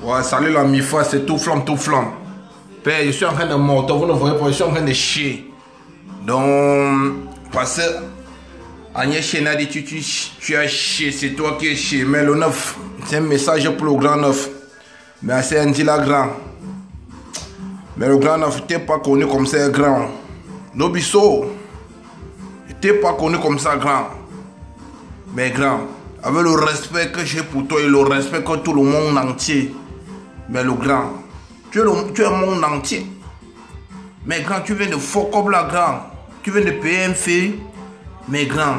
Ouais, salut la mi-fa, c'est tout flamme, tout flamme. Père, je suis en train de monter, vous ne voyez pas, je suis en train de chier. Donc, parce que Agnès Chéna dit tu as chié, c'est toi qui es chié. Mais le 9, c'est un message pour le grand 9. Mais c'est un dit la grand. Mais le grand 9, tu n'es pas connu comme ça, grand. Nobiso, tu n'es pas connu comme ça, grand. Mais grand, avec le respect que j'ai pour toi et le respect que tout le monde entier. Mais le grand, tu es le monde entier. Mais grand, tu viens de fuck up la grand. Tu viens de payer un fee. Mais grand,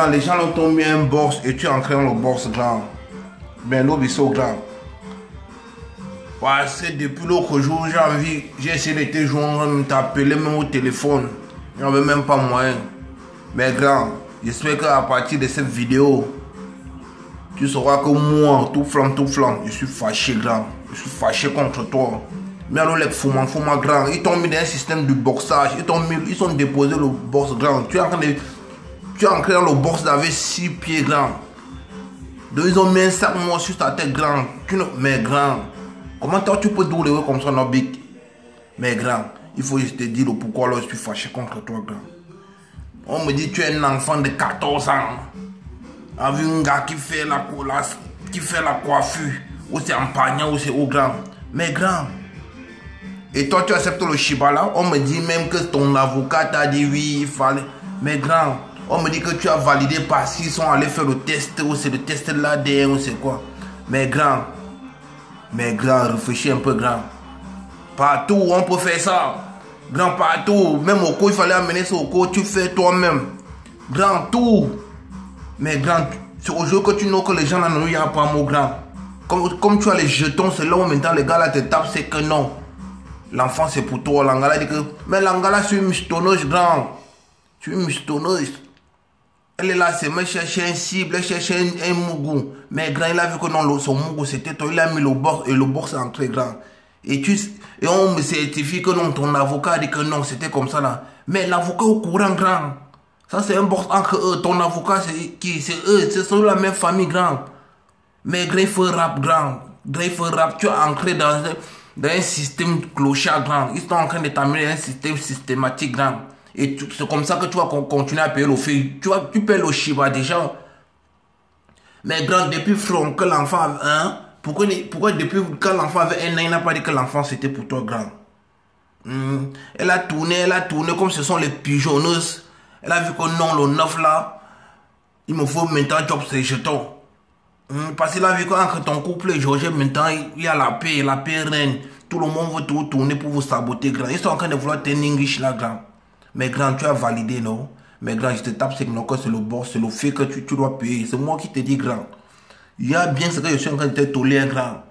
les gens t'ont mis un box et tu es entré dans le box grand. Mais l'obiso grand. Parce que depuis l'autre jour, j'ai essayé de te joindre, t'appeler même au téléphone. Il n'y avait même pas moyen. Mais grand, j'espère qu'à partir de cette vidéo, tu sauras que moi, tout flamme, je suis fâché grand. Je suis fâché contre toi. Mais alors les fouma grand, ils t'ont mis dans un système de boxage. Ils ont déposé le box grand. Tu es entré dans le box avec 6 pieds grand. Donc ils ont mis un sac moi sur ta tête grand. Mais grand, comment toi tu peux douler comme ça, Nobik? Mais grand, il faut juste te dire pourquoi alors je suis fâché contre toi grand. On me dit tu es un enfant de 14 ans. Avec un gars qui fait la coiffure. Ou c'est en pagnant ou c'est au grand. Mais grand. Et toi tu acceptes le Shiba là. On me dit même que ton avocat t'a dit oui il fallait. Mais grand. On me dit que tu as validé parce qu'ils sont allés faire le test. Ou c'est le test de l'ADN ou c'est quoi. Mais grand, réfléchis un peu grand. Partout on peut faire ça. Grand partout. Même au cours il fallait amener ça au cours. Tu fais toi-même. Grand tout. Mais grand, c'est au jour que tu know que les gens là n'ont a pas mon grand. Comme tu as les jetons, c'est là où maintenant les gars là te tapent, c'est que non. L'enfant c'est pour toi. L'angala dit que. Mais l'angala c'est une mustonneuse grand. Tu es une mustonneuse. Elle est là, c'est me chercher un cible, elle cherche un mougou. Mais grand, il a vu que non, son mougou c'était toi. Il a mis le box et le box est entré grand. Et on me certifie que non, ton avocat dit que non, c'était comme ça là. Mais l'avocat au courant grand. Ça c'est un box entre eux. Ton avocat c'est qui? C'est eux, c'est sur la même famille grand. Mais grave rap grand. Grave rap, tu es ancré dans un système clochard grand. Ils sont en train de t'amener un système systématique grand. Et c'est comme ça que tu vas continuer à payer le feu. Tu payes le Shiba déjà. Mais grand, depuis que l'enfant avait un, pourquoi depuis quand l'enfant avait un an, il n'a pas dit que l'enfant c'était pour toi grand? Elle a tourné comme ce sont les pigeonneuses. Elle a vu que non, le 9 là, il me faut maintenant job ses jetons. Parce qu'il a vu qu'entre ton couple et Georges, maintenant, il y a la paix reine. Tout le monde veut tout tourner pour vous saboter, grand. Ils sont en train de vouloir tenir English là, grand. Mais grand, tu as validé, non? Mais grand, je te tape, c'est le boss, c'est le fait que tu dois payer. C'est moi qui te dis, grand. Il y a bien ce que je suis en train de te tolérer, grand.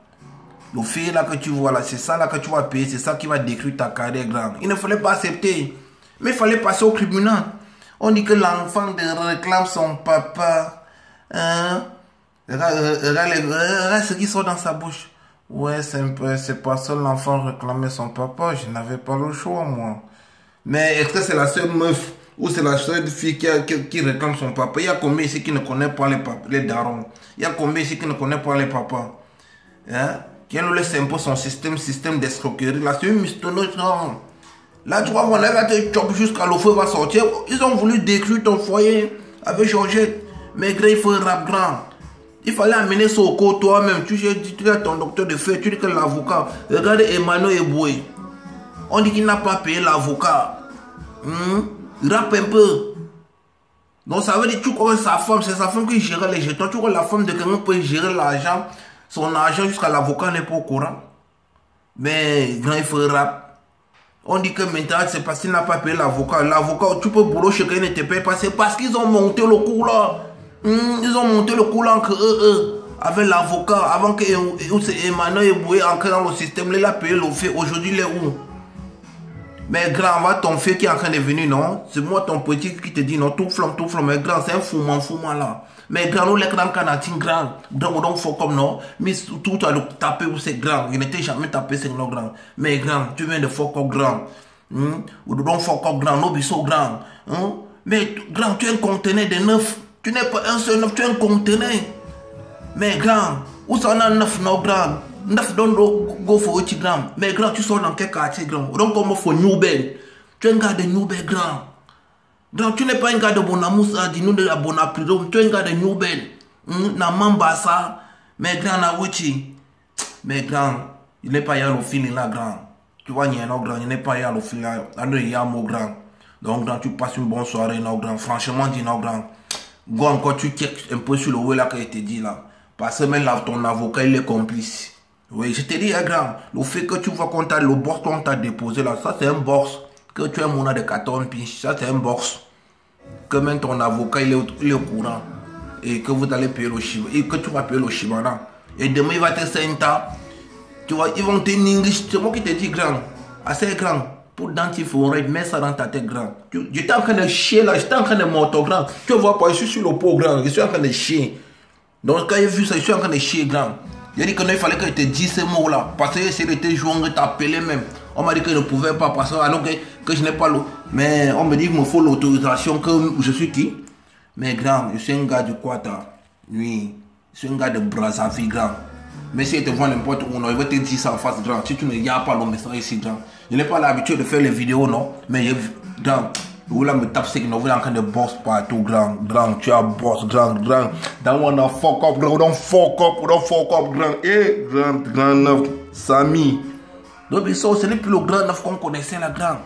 Le fait là que tu vois là, c'est ça là que tu vas payer, c'est ça qui va détruire ta carrière, grand. Il ne fallait pas accepter. Mais il fallait passer au tribunal. On dit que l'enfant réclame son papa. Hein? Regarde ce qui sort dans sa bouche. Ouais, c'est pas seul l'enfant réclamait son papa. Je n'avais pas le choix, moi. Mais est-ce que c'est la seule meuf ou c'est la seule fille qui réclame son papa? Il y a combien ici qui ne connaissent pas les darons? Il y a combien ici qui ne connaissent pas les papas? Hein? Qui nous laisse un peu son système d'escroquerie. Là, c'est une mistonneuse, non? Là, tu vois, on a te chope jusqu'à le feu va sortir. Ils ont voulu détruire ton foyer avec Georgette. Mais grand, il faut un rap grand. Il fallait amener ça au cours toi-même. Tu as ton docteur de fait, tu dis que l'avocat. Regarde Emmanuel Eboué. On dit qu'il n'a pas payé l'avocat. Rappe un peu. Donc ça veut dire que tu crois que sa femme, c'est sa femme qui gère les jetons. Tu crois que la femme de quelqu'un peut gérer l'argent, son argent jusqu'à l'avocat n'est pas au courant. Mais grand, il faut rap. On dit que maintenant c'est parce qu'il n'a pas payé l'avocat. L'avocat, tu peux boulot chez quelqu'un ne te paye pas. C'est parce qu'ils ont monté le coup là. Ils ont monté le coup là entre eux. Avec l'avocat. Avant que Emmanuel Eboué entre dans le système. Il a payé le fait. Aujourd'hui il est où? Mais grand, va ton fils qui est en train de venir, non? C'est moi ton petit qui te dit non, tout flamme. Mais grand, c'est un fouman là. Mais grand, nous les grands canadiens, grand. Donc, faut comme non. Mais tout à le taper où c'est grand. Il n'était jamais tapé, c'est grand. Mais grand, tu viens de faut comme grand. Ou donc faut comme grand, nous bisous grand. Mais grand, tu es un conteneur de 9. Tu n'es pas un seul 9, tu es un conteneur. Mais grand, où ça on a 9 non grand? 9 don't go for 8 grand. Mais grand, tu sors dans quel quartier grand? Donc comme il faut New Ben. Tu es un gars de New Ben grand. Grand, tu n'es pas un gars de Bonamoussa, dis-nous de la Bonapridome. Tu es un gars de New Ben. Na Mambasa. Mais grand, na Wichi. Mais grand, il n'est pas y à le feeling là grand. Tu vois, il y a un grand, il n'est pas y à le feeling là. Il y a un mot grand. Donc grand, tu passes une bonne soirée non grand. Franchement, dis non grand. Go encore, tu checkes un peu sur le way là que je te dis là. Parce que même là, ton avocat, il est complice. Oui, je te dis, grand, le fait que tu vois qu'on t'a le box qu'on t'a déposé là, ça c'est un box. Que tu es mon de 14 pinches, ça c'est un box. Que même ton avocat, il est au courant. Et que vous allez payer le chiba. Et que tu vas payer le chiba là. Et demain, il va te senta. Tu vois, ils vont te n'english. C'est moi qui te dis, grand. Assez grand. Pour dentifrice, mets ça dans ta tête, grand. J'étais en train de chier là, j'étais en train de monter, grand. Tu vois pas, je suis sur le pot, grand. Je suis en train de chier. Donc, quand j'ai vu ça, je suis en train de chier, grand. J'ai dit qu'il fallait que je te dise ces mots-là. Parce que j'ai essayé de te jouer, on t'appelait même. On m'a dit que je ne pouvais pas, parce que, alors que je n'ai pas l'eau. Mais on me dit qu'il me faut l'autorisation, que je suis qui? Mais grand, je suis un gars de Quata. Oui, je suis un gars de Brazzaville, grand. Mais si tu te vois n'importe où, non, il va te dire ça en face, grand. Si tu ne y a pas le message ici, grand. Je n'ai pas l'habitude de faire les vidéos, non. Mais grand. Vous là me tape, c'est que vous êtes en train de boss partout, grand, tu as boss, grand. Don't wanna fuck up, grand, don't fuck up, grand. Eh, grand neuf, Samy. Donc, ce n'est plus le grand neuf qu'on connaissait, là, grand.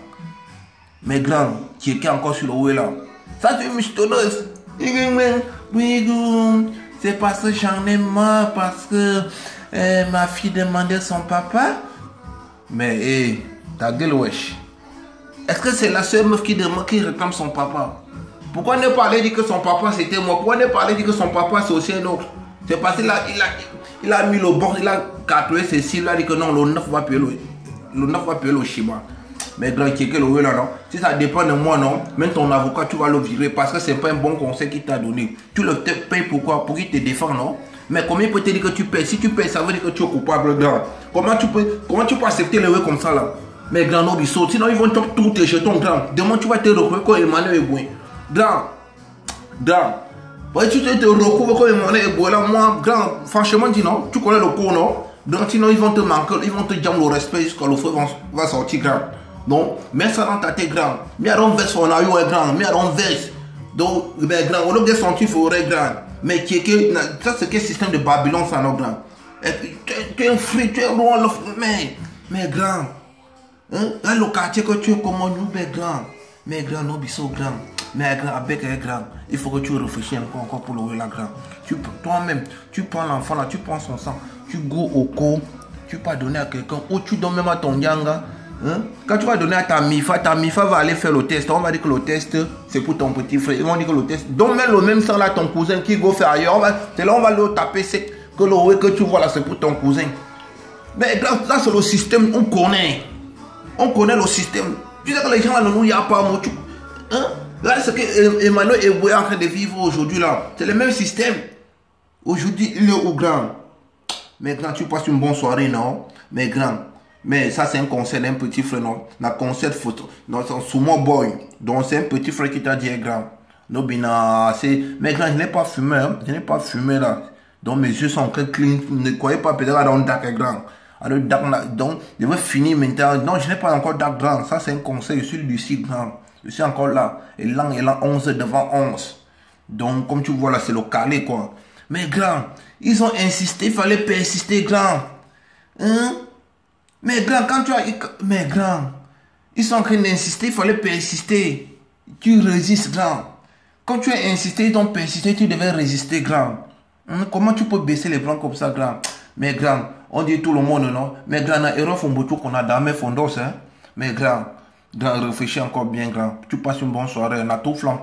Mais grand, qui est encore sur le way là. Ça, c'est une michetonneuse. C'est parce que j'en ai marre, parce que ma fille demandait son papa. Mais, eh, ta gueule, wesh. Est-ce que c'est la seule meuf qui réclame son papa? Pourquoi ne pas aller dire que son papa c'était moi? Pourquoi ne pas aller dire que son papa c'est aussi un autre? C'est parce qu'il a mis le bord, il a calculé ceci, il a dit que non, le 9 va payer le Shiba. Mais grand qui est le là, non? Si ça dépend de moi, non? Même ton avocat, tu vas le virer parce que c'est pas un bon conseil qu'il t'a donné. Tu le payes pourquoi? Pour qu'il te défende, non? Mais combien peut te dire que tu payes? Si tu payes, ça veut dire que tu es coupable, grand. Comment tu peux accepter le way comme ça, là? Mais grand, non, sinon ils vont tout te jeter, grand. Demain, tu vas te retrouver comme Emmanuel Eboué. Grand. Tu te retrouves comme Emmanuel Eboué, là, moi, grand, franchement, dis non, tu connais le cours, non? Donc, sinon, ils vont te manquer, ils vont te dire le respect jusqu'à le feu va sortir, grand. Donc, mets ça dans ta tête, grand. Mais on verse son aïe, grand. Mais on verse. Donc, mais grand, on a senti forêt, grand. Mais ça, c'est quel système de Babylone, ça, non, grand? Tu es un free, tu es loin, mais grand. Là, le quartier que tu es comme nous, mais grand. Mais grand, non, biso grand. Mais grand, avec un grand, il faut que tu réfléchisses encore pour le là, grand. Toi-même, tu prends l'enfant là, tu prends son sang, tu go au co, tu peux donner à quelqu'un, ou tu donnes même à ton yanga. Quand tu vas donner à ta mifa va aller faire le test. On va dire que le test, c'est pour ton petit frère. Ils vont dire que le test. Donc, même le même sang là, ton cousin qui go faire ailleurs, c'est là on va le taper sec. Que le way que tu vois là, c'est pour ton cousin. Mais là, c'est le système, on connaît. On connaît le système. Tu sais que les gens là, nous, il n'y a pas mot. Là, c'est que Emmanuel est en train de vivre aujourd'hui là. C'est le même système. Aujourd'hui, il est au grand. Mais grand, tu passes une bonne soirée, non? Mais grand. Mais ça, c'est un conseil d'un petit frère, non? Un conseil photo. Non, c'est un sumo boy. Donc, c'est un petit frère qui t'a dit, grand. Non, bina, c'est. Mais grand, je n'ai pas fumé, hein. Je n'ai pas fumé là. Donc, mes yeux sont très clean. Ne croyez pas peut-être dans le dark, grand. Alors, donc, je vais finir maintenant. Non, je n'ai pas encore dark, grand. Ça, c'est un conseil. Je suis lucide, grand. Je suis encore là. Et là, 11 devant 11. Donc, comme tu vois là, c'est le calé, quoi. Mais grand, ils ont insisté, il fallait persister, grand. Hein? Mais grand, quand tu as... Mais grand, ils sont en train d'insister, il fallait persister. Tu résistes, grand. Quand tu as insisté, ils ont persisté, tu devais résister, grand. Comment tu peux baisser les bras comme ça, grand? Mais grand, on dit tout le monde, non? Mais grand, la erreur font qu'on a dans mes fondos, hein? Mais grand, réfléchis encore bien, grand. Tu passes une bonne soirée, on a tout flanc.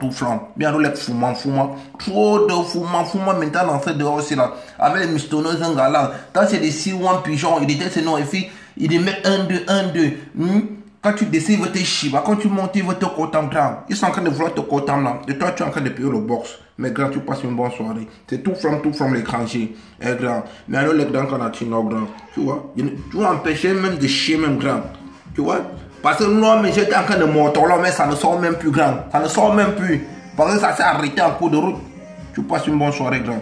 Bien, on est fumant. Trop de fumant maintenant dans cette dehors, là. Avec les mistonneuses, un gars là. Quand c'est des 6-1 pigeons, il était sinon, et puis, il met 1-2. Quand tu descends, il va te chier. Quand tu montes, il va te contenter, grand. Ils sont en train de vouloir te contenter, là. Et toi, tu es en train de payer le box. Mais grand, tu passes une bonne soirée. C'est tout from l'étranger. Eh, grand. Mais alors, les grands, quand on a tiré, grand. Tu vois, tu vas empêcher même de chier, même grand. Tu vois? Parce que moi, j'étais en train de monter là, mais ça ne sort même plus, grand. Ça ne sort même plus. Parce que ça s'est arrêté en cours de route. Tu passes une bonne soirée, grand.